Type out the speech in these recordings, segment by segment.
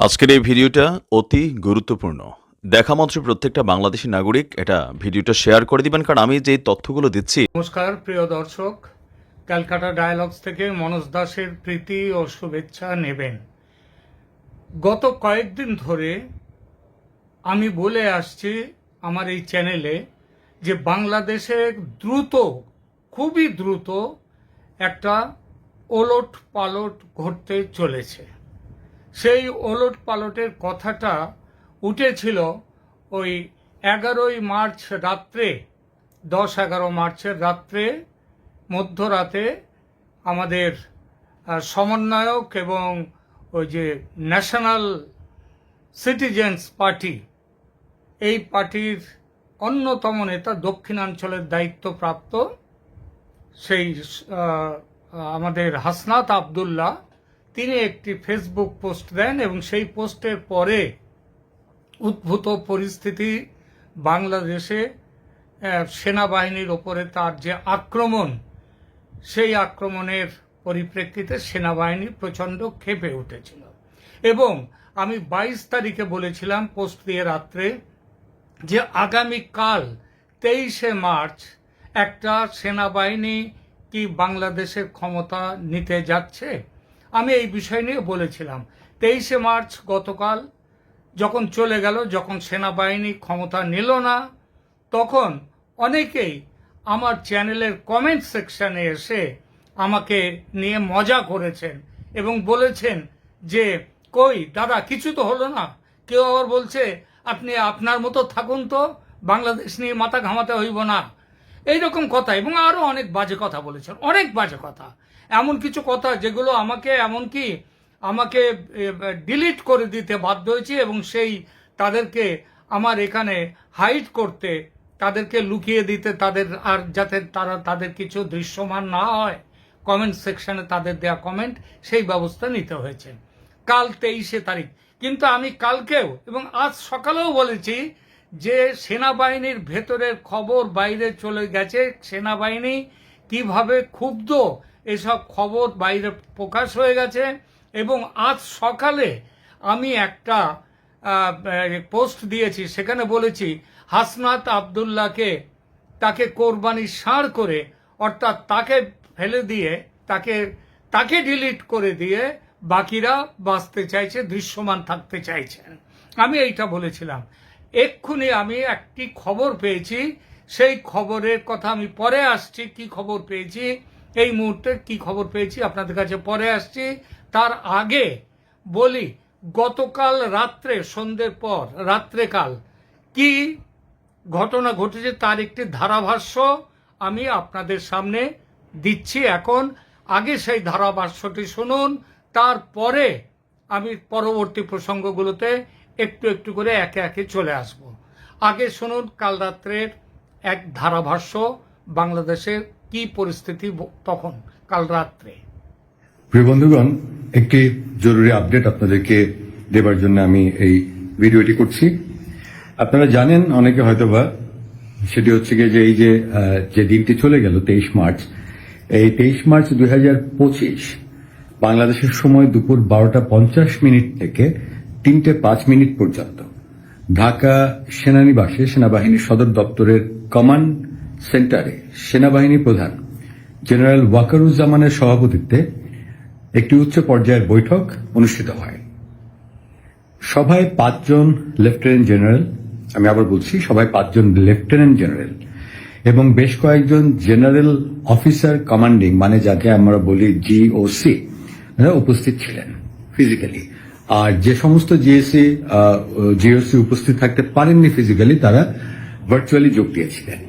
আজকের এই ভিডিওটা অতি গুরুত্বপূর্ণ। দেখা মাত্র প্রত্যেকটা বাংলাদেশী নাগরিক এটা ভিডিওটা শেয়ার করে দিবেন, কারণ আমি যে তথ্যগুলো দিচ্ছি। নমস্কার প্রিয় দর্শক, ক্যালকাটা ডায়ালগস থেকে মনোজ দাসের প্রীতি ও শুভেচ্ছা নেবেন। গত কয়েকদিন ধরে আমি বলে আসছি আমার এই চ্যানেলে যে বাংলাদেশে খুবই দ্রুত একটা ওলট পালট ঘটতে চলেছে। সেই ওলট পালটের কথাটা উঠেছিল ওই 11ই মার্চ রাত্রে, 10-11 মার্চের রাত্রে, মধ্যরাতে আমাদের সমন্বয়ক এবং ওই যে ন্যাশনাল সিটিজেন্স পার্টি, এই পার্টির অন্যতম নেতা, দক্ষিণাঞ্চলের দায়িত্বপ্রাপ্ত সেই আমাদের হাসনাত আবদুল্লাহ, তিনি একটি ফেসবুক পোস্ট দেন এবং সেই পোস্টের পরে উদ্ভূত পরিস্থিতি, বাংলাদেশে সেনাবাহিনীর ওপরে তার যে আক্রমণ, সেই আক্রমণের পরিপ্রেক্ষিতে সেনাবাহিনী প্রচণ্ড ক্ষেপে উঠেছিল। এবং আমি 22 তারিখে বলেছিলাম পোস্ট দিয়ে রাত্রে যে আগামীকাল 23শে মার্চ একটা সেনাবাহিনী কি বাংলাদেশের ক্ষমতা নিতে যাচ্ছে। আমি এই বিষয় নিয়ে বলেছিলাম। 23শে মার্চ গতকাল যখন চলে গেল, যখন সেনাবাহিনী ক্ষমতা নিল না, তখন অনেকেই আমার চ্যানেলের কমেন্ট সেকশনে এসে আমাকে নিয়ে মজা করেছেন এবং বলেছেন যে কই দাদা, কিছু তো হলো না। কেউ আবার বলছে আপনি আপনার মতো থাকুন, তো বাংলাদেশ নিয়ে মাথা ঘামাতে হইব না, এইরকম কথা। এবং আরও অনেক বাজে কথা বলেছেন, অনেক বাজে কথা, এমন কিছু কথা যেগুলো আমাকে ডিলিট করে দিতে বাধ্য হয়েছি এবং তাদেরকে আমার এখানে হাইড করতে, তাদেরকে লুকিয়ে দিতে, যাতে তাদের কিছু দৃশ্যমান না হয় কমেন্ট সেকশনে তাদের দেয়া কমেন্ট, সেই ব্যবস্থা নিতে হয়েছে। কাল 23শে তারিখ, কিন্তু আমি কালকেও এবং আজ সকালেও বলেছি যে সেনাবাহিনীর ভেতরের খবর বাইরে চলে গেছে, সেনাবাহিনী কিভাবে ক্ষুব্ধ, এসব খবর বাইরে প্রকাশ হয়ে গেছে। এবং আজ সকালে আমি একটা পোস্ট দিয়েছি, সেখানে বলেছি হাসনাত আবদুল্লাহকে, তাকে কোরবানির ষাঁড় করে, অর্থাৎ তাকে ফেলে দিয়ে, তাকে ডিলিট করে দিয়ে বাকিরা বাঁচতে চাইছে, দৃশ্যমান থাকতে চাইছেন। আমি এইটা বলেছিলাম। এক্ষুনি আমি একটি খবর পেয়েছি, সেই খবরের কথা আমি পরে আসছি। কি খবর পেয়েছি, এই মুহূর্তে কি খবর পেয়েছি আপনাদের কাছে পরে আসছি। তার আগে বলি, গতকাল রাত্রে, সন্ধ্যের পর রাত্রেকাল কি ঘটনা ঘটেছে তার একটি ধারাভাষ্য আমি আপনাদের সামনে দিচ্ছি এখন। আগে সেই ধারাভাষ্যটি শুনুন, তারপরে আমি পরবর্তী প্রসঙ্গগুলোতে একটু একটু করে একে একে চলে আসব। আগে শুনুন কাল রাত্রের এক ধারাভাষ্য, বাংলাদেশের কি পরিস্থিতি তখন কাল রাত্রে। প্রিয় বন্ধুগণ, একটি জরুরি আপডেট আপনাদেরকে দেবার জন্য আমি এই ভিডিওটি করছি। আপনারা জানেন অনেকে হয়তোবা, সেটি হচ্ছে গিয়ে যে এই যে দিনটি চলে গেল 23 মার্চ, এই 23 মার্চ 2025 বাংলাদেশের সময় দুপুর 12:50 থেকে 3:05 পর্যন্ত ঢাকা সেনানিবাসে সেনাবাহিনীর সদর দপ্তরের কমান্ড সেন্টারে সেনাবাহিনী প্রধান জেনারেল ওয়াকারুজ্জামানের সভাপতিত্বে একটি উচ্চ পর্যায়ের বৈঠক অনুষ্ঠিত হয়। সভায় 5 জন লেফটেন্যান্ট জেনারেল, আমি আবার বলছি, সভায় 5 জন লেফটেন্যান্ট জেনারেল এবং বেশ কয়েকজন জেনারেল অফিসার কমান্ডিং, মানে যাকে আমরা বলি জিওসি, উপস্থিত ছিলেন ফিজিক্যালি। আর যে সমস্ত জিওসি উপস্থিত থাকতে পারেননি ফিজিক্যালি, তারা ভার্চুয়ালি যোগ দিয়েছিলেন।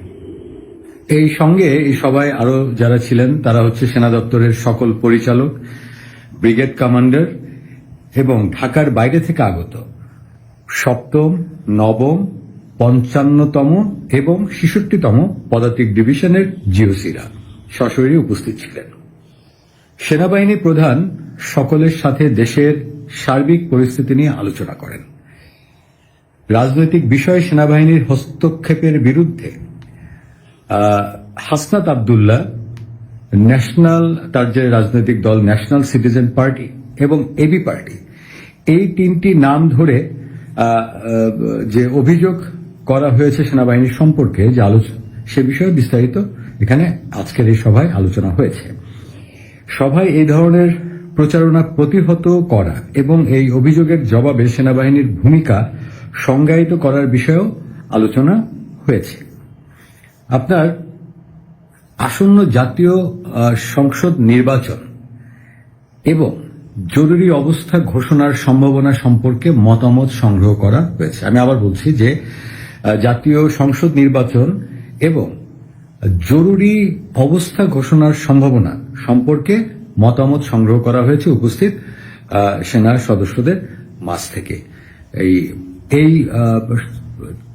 এই সঙ্গে এই সভায় আরো যারা ছিলেন তারা হচ্ছে সেনা দপ্তরের সকল পরিচালক, ব্রিগেড কমান্ডার এবং ঢাকার বাইরে থেকে আগত 7ম, 9ম, 55তম এবং 66তম পদাতিক ডিভিশনের জিওসিরা সশরীরে উপস্থিত ছিলেন। সেনাবাহিনী প্রধান সকলের সাথে দেশের সার্বিক পরিস্থিতি নিয়ে আলোচনা করেন। রাজনৈতিক বিষয়ে সেনাবাহিনীর হস্তক্ষেপের বিরুদ্ধে হাসনাত আবদুল্লাহ, তার যে রাজনৈতিক দল ন্যাশনাল সিটিজেন পার্টি এবং এবি পার্টি, এই 3টি নাম ধরে যে অভিযোগ করা হয়েছে সেনাবাহিনী সম্পর্কে যে আলোচনা, সে বিষয়ে বিস্তারিত এখানে আজকের এই সভায় আলোচনা হয়েছে। সভায় এই ধরনের প্রচারণা প্রতিহত করা এবং এই অভিযোগের জবাবে সেনাবাহিনীর ভূমিকা সংজ্ঞায়িত করার বিষয়েও আলোচনা হয়েছে। আপনার আসন্ন জাতীয় সংসদ নির্বাচন এবং জরুরি অবস্থা ঘোষণার সম্ভাবনা সম্পর্কে মতামত সংগ্রহ করা হয়েছে। আমি আবার বলছি যে জাতীয় সংসদ নির্বাচন এবং জরুরি অবস্থা ঘোষণার সম্ভাবনা সম্পর্কে মতামত সংগ্রহ করা হয়েছে উপস্থিত সেনা সদস্যদের মাঝ থেকে। এই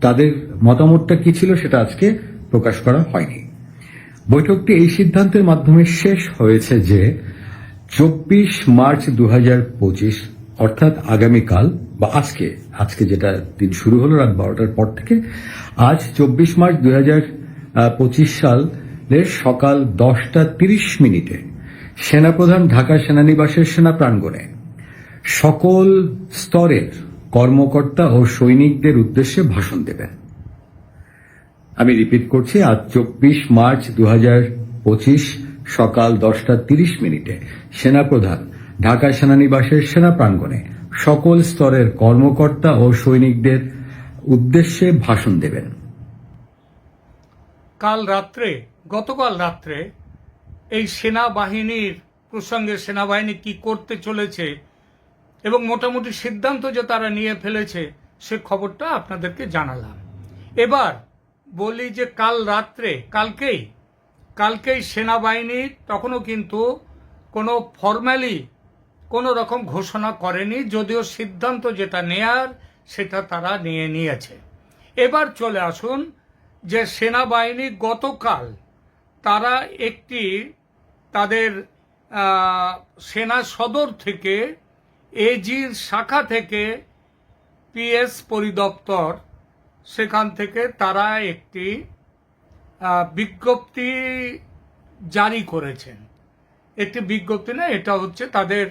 তাদের মতামতটা কি ছিল সেটা আজকে প্রকাশ করা হয়নি। বৈঠকটি এই সিদ্ধান্তের মাধ্যমে শেষ হয়েছে যে 24 মার্চ 2025 অর্থাৎ আগামীকাল বা আজকে যেটা দিন শুরু হলো রাত 12টার পর থেকে, আজ 24 মার্চ 2025 সালের সকাল 10:30 সেনাপ্রধান ঢাকা সেনানিবাসের সেনা প্রাঙ্গণে সকল স্তরের কর্মকর্তা ও সৈনিকদের উদ্দেশ্যে ভাষণ দেবেন। আমি রিপিট করছি, আজ 24 মার্চ 2025 সকাল 10:30 সেনাপ্রধান ঢাকা সেনানিবাসের সেনা প্রাঙ্গণে সকল স্তরের কর্মকর্তা ও সৈনিকদের উদ্দেশ্যে ভাষণ দেবেন। গতকাল রাত্রে এই সেনাবাহিনীর প্রসঙ্গে সেনাবাহিনী কি করতে চলেছে এবং মোটামুটি সিদ্ধান্ত যে তারা নিয়ে ফেলেছে সে খবরটা আপনাদেরকে জানালাম। এবার বলি যে কালকেই সেনাবাহিনী তখনও কিন্তু কোনো ফর্মালি কোনো রকম ঘোষণা করেনি, যদিও সিদ্ধান্ত যেটা নেয়ার সেটা তারা নিয়েছে। এবার চলে আসুন যে সেনাবাহিনী গতকাল তারা একটি তাদের সেনা সদর থেকে এজির শাখা থেকে পিএস পরিদপ্তর সেখান থেকে তারা একটি বিজ্ঞপ্তি জারি করেছেন। একটি বিজ্ঞপ্তি না, এটা হচ্ছে তাদের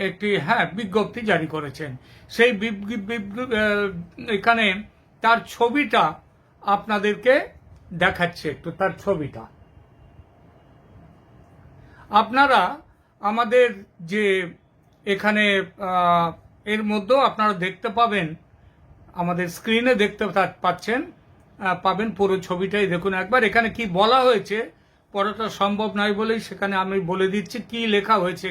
একটি বিজ্ঞপ্তি জারি করেছেন। সেই এখানে তার ছবিটা আপনাদেরকে দেখাচ্ছে, একটু তার ছবিটা আপনারা আমাদের যে এখানে এর মধ্যেও আপনারা দেখতে পাবেন, আমাদের স্ক্রিনে দেখতে পাবেন পুরো ছবিটাই দেখুন একবার। এখানে কি বলা হয়েছে পড়াটা সম্ভব নয় বলেই সেখানে আমি বলে দিচ্ছি কি লেখা হয়েছে।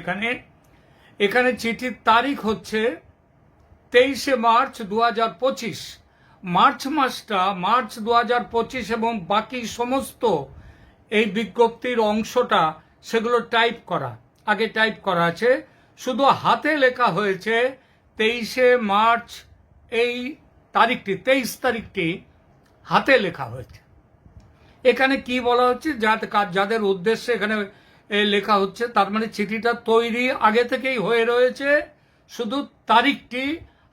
এখানে চিঠির তারিখ হচ্ছে 23 মার্চ 2025। মার্চ 2025 এবং বাকি সমস্ত এই বিজ্ঞপ্তির অংশটা সেগুলো আগে টাইপ করা আছে, শুধু হাতে লেখা হয়েছে 23 মার্চ। এই তারিখটি 23 তারিখটি হাতে লেখা হয়েছে। এখানে কি বলা হচ্ছে যাদের উদ্দেশ্যে এখানে লেখা হচ্ছে, তার মানে চিঠিটা তৈরি আগে থেকেই হয়ে রয়েছে, শুধু তারিখটি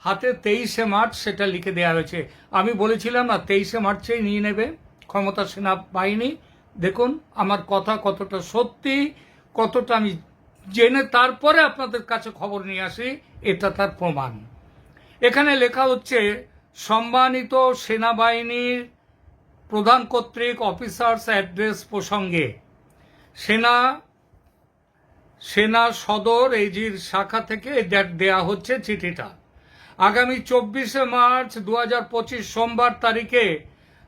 হাতে 23 মার্চ সেটা লিখে দেওয়া হয়েছে। আমি বলেছিলাম না 23 মার্চেই নিয়ে নেবে ক্ষমতা সেনাবাহিনী। দেখুন আমার কথা কতটা সত্যি, কতটা আমি জেনে তারপরে আপনাদের কাছে খবর নিয়ে আসি, এটা তার প্রমাণ। এখানে লেখা হচ্ছে, সম্মানিত সেনাবাহিনীর প্রধান কর্তৃক অফিসার্স অ্যাড্রেস প্রসঙ্গে সেনা সদর এজির শাখা থেকে দেয়া হচ্ছে চিঠিটা। আগামী 24 মার্চ 2025 সোমবার তারিখে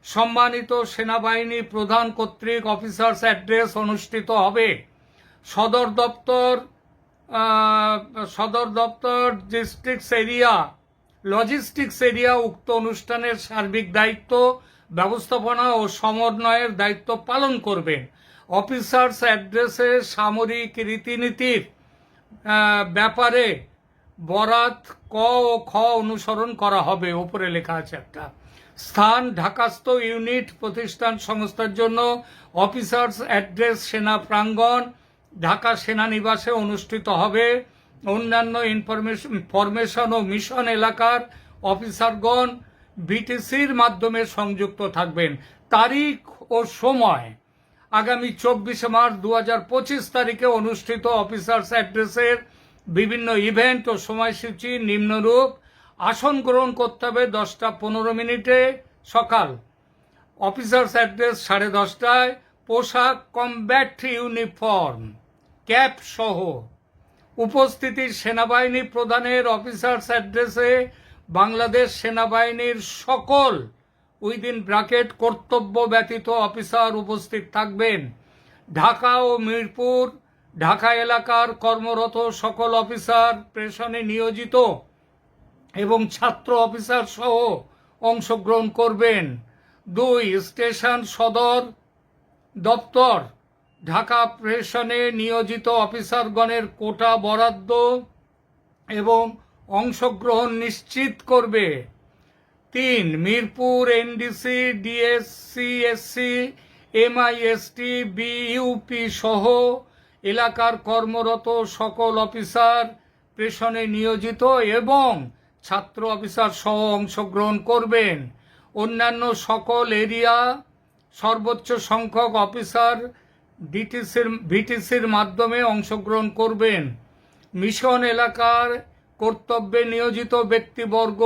সম্মানিত সেনাবাহিনী প্রধান কর্তৃক অফিসার্স অ্যাড্রেস অনুষ্ঠিত হবে। সদর দপ্তর লজিস্টিক্স এরিয়া উক্ত অনুষ্ঠানের সার্বিক দায়িত্ব, ব্যবস্থাপনা ও সমন্বয়ের দায়িত্ব পালন করবেন। অফিসার্স অ্যাড্রেসে সামরিক রীতিনীতির ব্যাপারে বরাত ক ও খ অনুসরণ করা হবে। ওপরে লেখা আছে একটা স্থান, ঢাকাস্থ ইউনিট প্রতিষ্ঠান সংস্থার জন্য অফিসার্স অ্যাড্রেস সেনা প্রাঙ্গণ ঢাকা সেনানিবাসে অনুষ্ঠিত হবে। অন্যান্য ইনফরমেশন ও মিশন এলাকার অফিসারগণ বিটিসির মাধ্যমে সংযুক্ত থাকবেন। তারিখ ও সময় আগামী 24 মার্চ 2025 তারিখে অনুষ্ঠিত অফিসার্স অ্যাড্রেসের বিভিন্ন ইভেন্ট ও সময়সূচি নিম্নরূপ: আসন গ্রহণ করতে হবে 10:15 সকাল, অফিসার্স অ্যাড্রেস 10:30টায়, পোশাক কমব্যাট ইউনিফর্ম ক্যাপ সহ, উপস্থিতি সেনাবাহিনী প্রধানের অফিসার্স অ্যাড্রেসে বাংলাদেশ সেনাবাহিনীর সকল উইদিন ব্র্যাকেট কর্তব্য ব্যতীত অফিসার উপস্থিত থাকবেন। ঢাকা ও মিরপুর ঢাকা এলাকার কর্মরত সকল অফিসার প্রেষণে নিয়োজিত এবং ছাত্র অফিসার সহ অংশগ্রহণ করবেন। 2. স্টেশন সদর দপ্তর ঢাকা প্রেষণে নিয়োজিত অফিসারগণের কোটা বরাদ্দ এবং অংশগ্রহণ নিশ্চিত করবে। 3. Mirpur NDC, DSC, SC, MIST, BUP সহ এলাকার কর্মরত সকল অফিসার প্রেষণে নিয়োজিত এবং ছাত্র অফিসার সহ অংশগ্রহণ করবেন। অন্যান্য সকল এরিয়া সর্বোচ্চ সংখ্যক অফিসার ভিটিসির মাধ্যমে অংশগ্রহণ করবেন। মিশন এলাকার কর্তব্যে নিয়োজিত ব্যক্তিবর্গ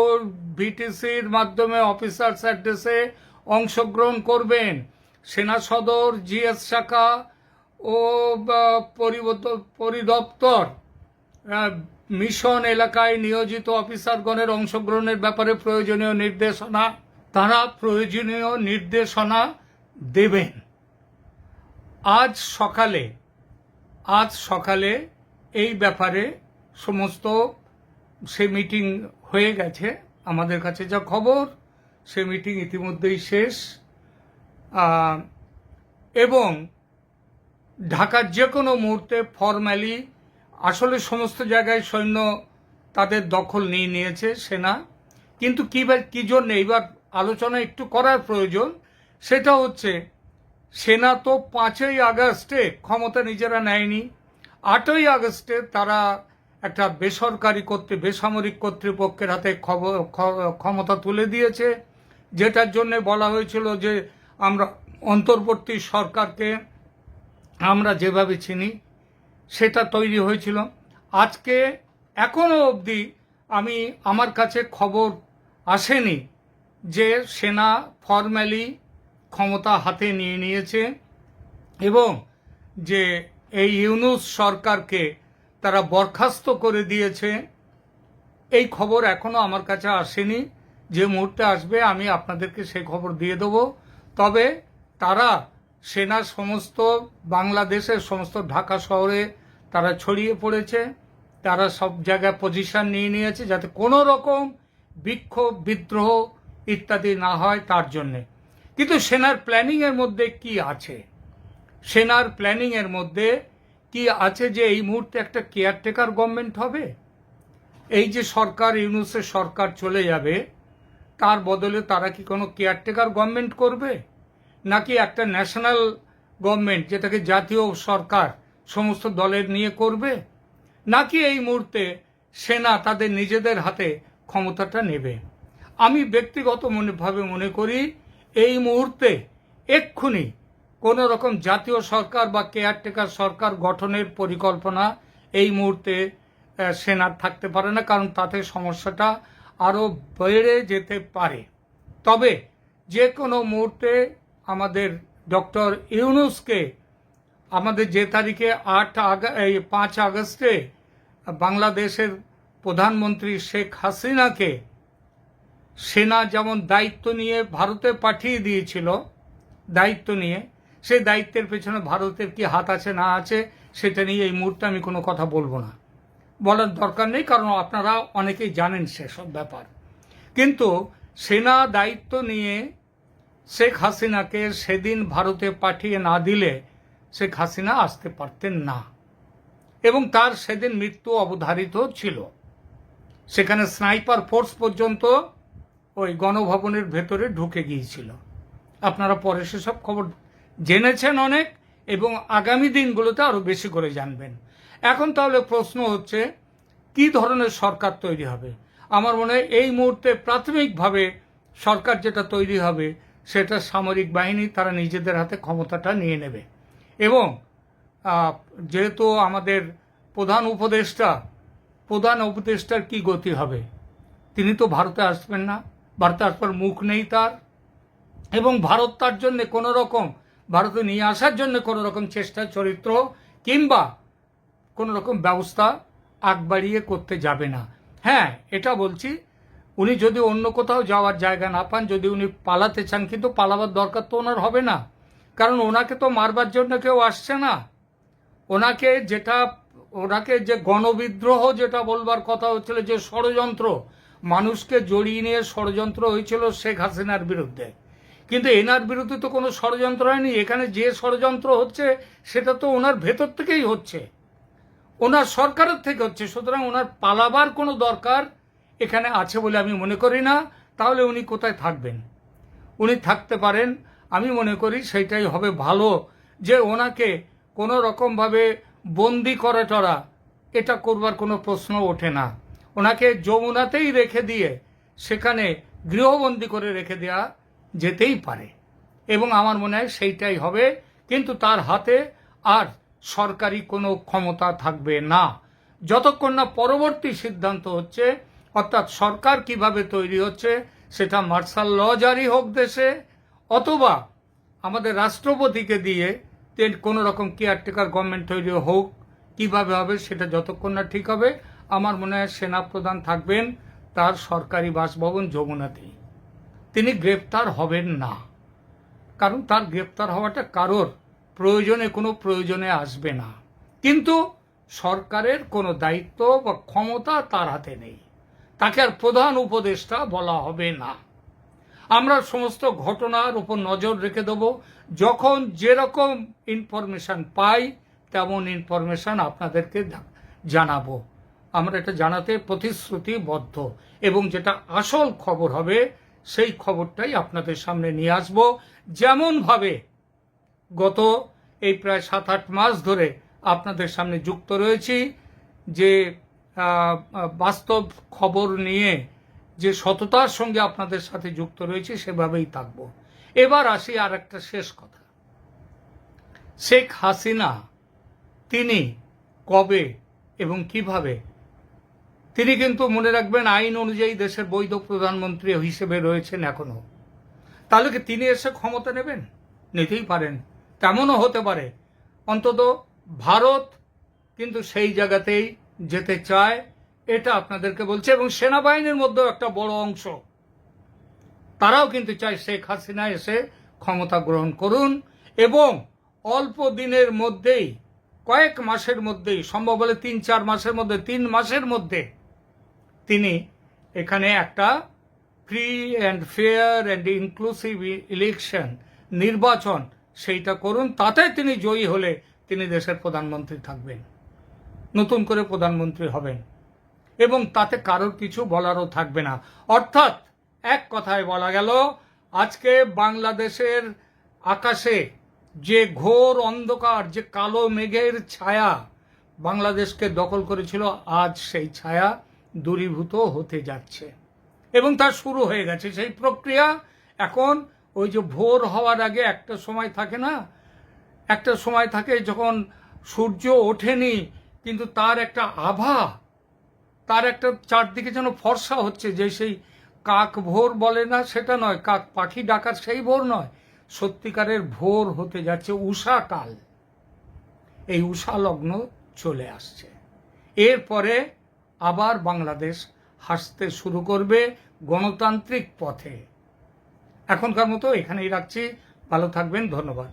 ভিটিসির মাধ্যমে অফিসার্স অ্যাড্রেসে অংশগ্রহণ করবেন। সেনা সদর, জিএস শাখা ও পরিদপ্তর মিশন এলাকায় নিয়োজিত অফিসারগণের অংশগ্রহণের ব্যাপারে প্রয়োজনীয় নির্দেশনা দেবেন। আজ সকালে এই ব্যাপারে সমস্ত সে মিটিং হয়ে গেছে। আমাদের কাছে যা খবর, সে মিটিং ইতিমধ্যেই শেষ এবং ঢাকার যে কোনো মুহূর্তে ফরম্যালি আসলে সমস্ত জায়গায় সৈন্য তাদের দখল নিয়ে নিয়েছে সেনা, কিন্তু কি জন্য এইবার আলোচনা একটু করার প্রয়োজন, সেটা হচ্ছে সেনা তো 5ই আগস্টে ক্ষমতা নিজেরা নেয়নি। 8ই আগস্টে তারা একটা বেসামরিক কর্তৃপক্ষের হাতে ক্ষমতা তুলে দিয়েছে, যেটার জন্য বলা হয়েছিল যে আমরা অন্তর্বর্তী সরকারকে আমরা যেভাবে চিনি সেটা তৈরি হয়েছিল। আজকে এখনো অবধি আমার কাছে খবর আসেনি যে সেনা ফরম্যালি ক্ষমতা হাতে নিয়ে নিয়েছে এবং যে এই ইউনূস সরকারকে তারা বরখাস্ত করে দিয়েছে। এই খবর এখনো আমার কাছে আসেনি। যে মুহূর্তে আসবে আমি আপনাদেরকে সেই খবর দিয়ে দেব। তবে তারা সেনা সমস্ত বাংলাদেশের সমস্ত ঢাকা শহরে তারা ছড়িয়ে পড়েছে, তারা সব জায়গায় পজিশন নিয়ে নিয়েছে যাতে কোনো রকম বিক্ষোভ, বিদ্রোহ ইত্যাদি না হয় তার জন্যে। কিন্তু সেনার প্ল্যানিংয়ের মধ্যে কি আছে? সেনার প্ল্যানিংয়ের মধ্যে কি আছে যে এই মুহূর্তে একটা কেয়ারটেকার গভর্নমেন্ট হবে। এই যে সরকার, ইউনূসের সরকার চলে যাবে, তার বদলে তারা কি কোনো কেয়ারটেকার গভর্নমেন্ট করবে, নাকি একটা ন্যাশনাল গভর্নমেন্ট যেটাকে জাতীয় সরকার সমস্ত দলের নিয়ে করবে, নাকি এই মুহূর্তে সেনা তাদের নিজেদের হাতে ক্ষমতাটা নেবে? আমি ব্যক্তিগতভাবে মনে করি এই মুহূর্তে এক্ষুনি কোনো রকম জাতীয় সরকার বা কেয়ারটেকার সরকার গঠনের পরিকল্পনা এই মুহূর্তে সেনার থাকতে পারে না, কারণ তাতে সমস্যাটা আরও বেড়ে যেতে পারে। তবে যে কোনো মুহূর্তে আমাদের ডক্টর ইউনূসকে আমাদের যে তারিখে 5 আগস্টে বাংলাদেশের প্রধানমন্ত্রী শেখ হাসিনাকে সেনা যেমন দায়িত্ব নিয়ে ভারতে পাঠিয়ে দিয়েছিল, সেই দায়িত্বের পেছনে ভারতের কি হাত আছে না আছে সেটা নিয়ে এই মুহূর্তে আমি কোনো কথা বলবো না, বলার দরকার নেই, কারণ আপনারা অনেকেই জানেন সেসব ব্যাপার। কিন্তু সেনা দায়িত্ব নিয়ে শেখ হাসিনাকে সেদিন ভারতে পাঠিয়ে না দিলে শেখ হাসিনা আসতে পারতেন না এবং তার সেদিন মৃত্যু অবধারিত ছিল। সেখানে স্নাইপার ফোর্স পর্যন্ত ওই গণভবনের ভেতরে ঢুকে গিয়েছিল। আপনারা পরে সেসব খবর জেনেছেন অনেক এবং আগামী দিনগুলোতে আরও বেশি করে জানবেন। এখন তাহলে প্রশ্ন হচ্ছে কি ধরনের সরকার তৈরি হবে? আমার মনে হয় এই মুহূর্তে প্রাথমিকভাবে সরকার যেটা তৈরি হবে সেটা সামরিক বাহিনী তারা নিজেদের হাতে ক্ষমতাটা নিয়ে নেবে এবং যেহেতু আমাদের প্রধান উপদেষ্টা প্রধান উপদেষ্টার কি গতি হবে? তিনি তো ভারতে আসবেন না, ভারতে আসবার মুখ নেই তার, এবং ভারত তার জন্য কোনো রকম, ভারতে নিয়ে আসার জন্য কোনো রকম চেষ্টা চরিত্র কিংবা কোনো রকম ব্যবস্থা আগ বাড়িয়ে করতে যাবে না। হ্যাঁ, এটা বলছি, উনি যদি অন্য কোথাও যাওয়ার জায়গা না পান, যদি উনি পালাতে চান, কিন্তু পালাবার দরকার তো ওনার হবে না, কারণ ওনাকে তো মারবার জন্য কেউ আসছে না। ওনাকে যে গণবিদ্রোহ যেটা বলবার কথা হচ্ছিল, যে ষড়যন্ত্র, মানুষকে জড়িয়ে নিয়ে ষড়যন্ত্র হয়েছিল শেখ হাসিনার বিরুদ্ধে, কিন্তু এনার বিরুদ্ধে তো কোনো ষড়যন্ত্র হয়নি। এখানে যে ষড়যন্ত্র হচ্ছে সেটা তো ওনার ভেতর থেকেই হচ্ছে, ওনার সরকারের থেকে হচ্ছে। সুতরাং ওনার পালাবার কোনো দরকার এখানে আছে বলে আমি মনে করি না। তাহলে উনি কোথায় থাকবেন? উনি থাকতে পারেন, আমি মনে করি সেইটাই হবে ভালো, যে ওনাকে কোনো রকমভাবে বন্দি করে টরা এটা করবার কোনো প্রশ্ন ওঠে না। ওনাকে যমুনাতেই রেখে দিয়ে সেখানে গৃহবন্দী করে রেখে দেওয়া যেতেই পারে, এবং আমার মনে হয় সেইটাই হবে। কিন্তু তার হাতে আর সরকারি কোনো ক্ষমতা থাকবে না যতক্ষণ না পরবর্তী সিদ্ধান্ত হচ্ছে, অর্থাৎ সরকার কিভাবে তৈরি হচ্ছে, সেটা মার্শাল ল জারি হোক দেশে, অথবা আমাদের রাষ্ট্রপতিকে দিয়ে কোনো রকম কেয়ারটেকার গভর্নমেন্ট তৈরি হোক, কিভাবে হবে সেটা যতক্ষণ না ঠিক হবে, আমার মনে হয় সেনাপ্রধান থাকবেন তার সরকারি বাসভবন যমুনাতেই। তিনি গ্রেপ্তার হবেন না, কারণ তার গ্রেপ্তার হওয়াটা কারোর কোনো প্রয়োজনে আসবে না। কিন্তু সরকারের কোনো দায়িত্ব বা ক্ষমতা তার হাতে নেই, তাকে আর প্রধান উপদেষ্টা বলা হবে না। আমরা সমস্ত ঘটনার উপর নজর রেখে দেব, যখন যেরকম ইনফরমেশন পাই তেমন ইনফরমেশন আপনাদেরকে জানাবো। আমরা এটা জানাতে প্রতিশ্রুতিবদ্ধ, এবং যেটা আসল খবর হবে সেই খবরটাই আপনাদের সামনে নিয়ে আসবো। যেমনভাবে গত এই প্রায় 7-8 মাস ধরে আপনাদের সামনে যুক্ত রয়েছি, যে বাস্তব খবর নিয়ে যে সততার সঙ্গে আপনাদের সাথে যুক্ত রয়েছি, সেভাবেই থাকবো। এবার আসি আর একটা শেষ কথা। শেখ হাসিনা তিনি কবে এবং কিভাবে, তিনি কিন্তু মনে রাখবেন আইন অনুযায়ী দেশের বৈধ প্রধানমন্ত্রী হিসেবে রয়েছেন এখনো। তাহলে কি তিনি এসে ক্ষমতা নেবেন? নিতেই পারেন, তেমনও হতে পারে। অন্তত ভারত কিন্তু সেই জায়গাতেই যেতে চায়, এটা আপনাদেরকে বলছে। এবং সেনাবাহিনীর মধ্যেও একটা বড় অংশ, তারাও কিন্তু চায় শেখ হাসিনা এসে ক্ষমতা গ্রহণ করুন, এবং অল্প দিনের মধ্যেই, কয়েক মাসের মধ্যেই, সম্ভব হলে 3-4 মাসের মধ্যে, 3 মাসের মধ্যে তিনি এখানে একটা free and fair and inclusive election, নির্বাচন, সেইটা করুন। তাতে তিনি জয়ী হলে তিনি দেশের প্রধানমন্ত্রী থাকবেন, নতুন করে প্রধানমন্ত্রী হবেন, এবং তাতে কারোর কিছু বলারও থাকবে না। অর্থাৎ এক কথায় বলা গেল, আজকে বাংলাদেশের আকাশে যে ঘোর অন্ধকার, যে কালো মেঘের ছায়া বাংলাদেশকে দখল করেছিল, আজ সেই ছায়া দূরীভূত হতে যাচ্ছে, এবং তার শুরু হয়ে গেছে সেই প্রক্রিয়া। এখন ওই যে ভোর হওয়ার আগে একটা সময় থাকে না, একটা সময় থাকে যখন সূর্য ওঠেনি, কিন্তু তার একটা আভা, তার একটা চারদিকে যেন ফর্সা হচ্ছে, যে সেই কাক ভোর বলে না, সেটা নয়, কাক পাখি ডাকার সেই ভোর নয়, সত্যিকারের ভোর হতে যাচ্ছে, উষাকাল। এই উষা লগ্ন চলে আসছে। এরপরে আবার বাংলাদেশ হাসতে শুরু করবে গণতান্ত্রিক পথে। এখনকার মতো এখানেই রাখছি, ভালো থাকবেন, ধন্যবাদ।